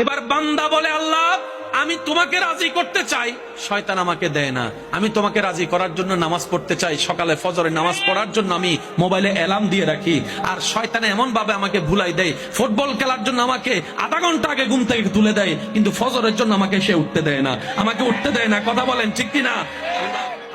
এবার বান্দা বলে, আল্লাহ আমি তোমাকে রাজি করতে চাই, শয়তান আমাকে দেয় না। আমি তোমাকে রাজি করার জন্য নামাজ পড়তে চাই, সকালে ফজরের নামাজ পড়ার জন্য আমি মোবাইলে অ্যালার্ম দিয়ে রাখি, আর শয়তানে এমন ভাবে আমাকে ভুলাই দেয়, ফুটবল খেলার জন্য আমাকে আধা ঘন্টা আগে ঘুম থেকে তুলে দেয়, কিন্তু ফজরের জন্য আমাকে সে উঠতে দেয় না, আমাকে উঠতে দেয় না। কথা বলেন ঠিক কিনা?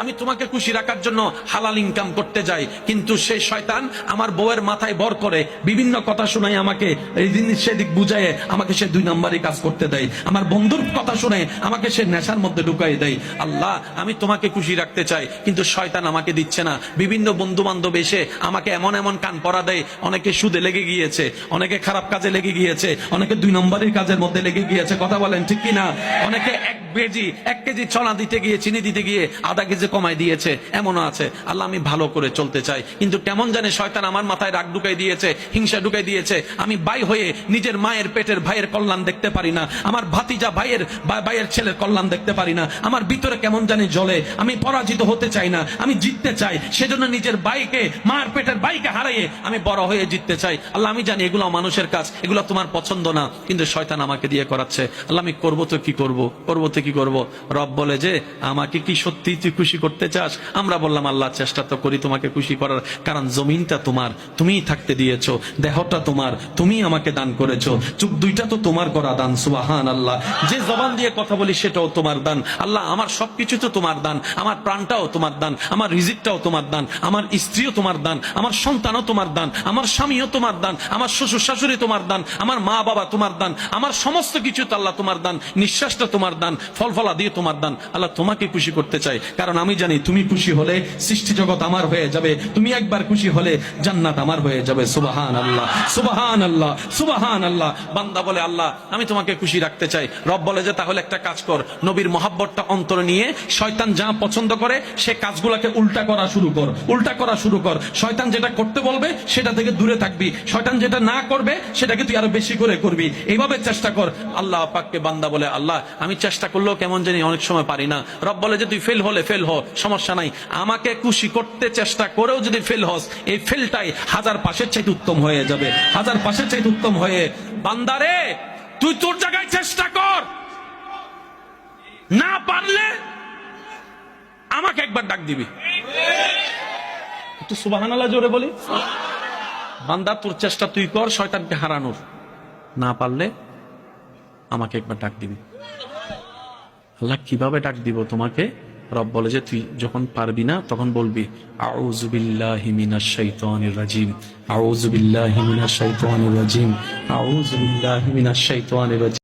আমি তোমাকে খুশি রাখার জন্য হালাল ইনকাম করতে যাই, কিন্তু সেই শয়তান আমার বউয়ের মাথায় ভর করে বিভিন্ন কথা শোনায়, আমাকে এই জিনিস সেদিক বুঝায় আমাকে সে 2 নম্বরই কাজ করতে দেয়, আমার বন্ধুর কথা শুনে আমাকে সে নেশার মধ্যে ঢুকাই দেয়। আল্লাহ আমি তোমাকে খুশি রাখতে চাই, কিন্তু শয়তান আমাকে দিচ্ছে না। বিভিন্ন বন্ধু বান্ধব এসে আমাকে এমন এমন কান পরা দেয়, অনেকে সুদে লেগে গিয়েছে, অনেকে খারাপ কাজে লেগে গিয়েছে, অনেকে 2 নম্বরের কাজের মধ্যে লেগে গিয়েছে। কথা বলেন ঠিক কিনা? অনেকে 1 কেজি চনা দিতে গিয়ে, চিনি দিতে গিয়ে আধা কেজি কমাই দিয়েছে, এমনও আছে। আল্লাহ আমি ভালো করে চলতে চাই, কিন্তু কেমন জানে শয়তান আমার মাথায় রাগ ঢুকাই দিয়েছে, হিংসা ঢুকাই দিয়েছে। আমি ভাই হয়ে নিজের মায়ের পেটের ভাইয়ের কল্যাণ দেখতে পারি না, আমার ভাতিজা ভাইয়ের ছেলের কল্যাণ দেখতে পারি না, আমার ভিতরে কেমন জানি জ্বলে। আমি পরাজিত হতে চাই না, আমি জিততে চাই। সেজন্য নিজের ভাইকে, মায়ের পেটের ভাইকে হারিয়ে আমি বড় হয়ে জিততে চাই। আল্লাহ আমি জানি এগুলো মানুষের কাজ, এগুলো তোমার পছন্দ না, কিন্তু শয়তান আমাকে দিয়ে করাচ্ছে। আল্লাহ আমি করবো তো কি করবো, করবো তো কি করবো? রব বলে যে আমাকে কি সত্যি তুই খুশি করতে চাস? আমরা বললাম আল্লাহ চেষ্টা তো করি তোমাকে খুশি করার, কারণ জমিনটা তোমার, তুমিই থাকতে দিয়েছো, দেহটা তোমার, তুমি আমাকে দান করেছো, চোখ 2টা তো তোমার করা দান। সুবহান আল্লাহ। যে জবান দিয়ে কথা বলি সেটাও তোমার দান। আল্লাহ আমার সবকিছু তো তোমার দান, আমার প্রাণটাও তোমার দান, আমার রিজিকটাও তোমার দান, আমার স্ত্রীও তোমার দান, আমার সন্তানও তোমার দান, আমার স্বামীও তোমার দান, আমার শ্বশুর শাশুড়ি তোমার দান, আমার মা বাবা তোমার দান, আমার সমস্ত কিছু তো আল্লাহ তোমার দান, নিঃশ্বাসটা তোমার দান, ফলফলা দিয়ে তোমার দান। আল্লাহ তোমাকে খুশি করতে চাই, কারণ আমি জানি তুমি খুশি হলে সৃষ্টি জগৎ আমার হয়ে যাবে, তুমি একবার খুশি হলে জান্নাত আমার হয়ে যাবে। সুবহান আল্লাহ, সুবহান আল্লাহ, সুবহান আল্লাহ। বান্দা বলে আল্লাহ আমি তোমাকে খুশি রাখতে চাই। রব বলে যে তাহলে একটা কাজ কর, নবীর মহাব্বতটা অন্তরে নিয়ে শয়তান যা পছন্দ করে সে কাজগুলোকে উল্টা করা শুরু কর, উল্টা করা শুরু কর। শয়তান যেটা করতে বলবে সেটা থেকে দূরে থাকবি, শয়তান যেটা না করবে সেটাকে তুই আরো বেশি করে করবি, এইভাবে চেষ্টা কর। আল্লাহ পাককে বান্দা বলে আল্লাহ আমি চেষ্টা করলেও কেমন জানি অনেক সময় পারি না। রব বলে যে তুই ফেল হলে ফেল হ, সমস্যা নাই, আমাকে খুশি করতে চেষ্টা করেও যদি ফেল হস, এই ফেলটাই 1000 পাশের চাইতে উত্তম হয়ে যাবে, 1000 পাশের চাইতে উত্তম হয়ে। বান্দারে তুই তোর জায়গায় চেষ্টা কর, না পারলে আমাকে একবার ডাক দিবি। একটু সুবহানাল্লাহ জোরে বলি। বান্দা তোর চেষ্টা তুই কর শয়তানকে হারানোর, না পারলে আমাকে একবার ডাক দিবি। আল্লাহ কিভাবে ডাক দিব তোমাকে? রব বলে যে তুই যখন পারবি না তখন বলবি আউযু বিল্লাহি মিনাশ শাইতানির রাজিম, আউযু বিল্লাহি মিনাশ শাইতানির রাজিম, আউযু বিল্লাহি মিনাশ শাইতানির রাজিম।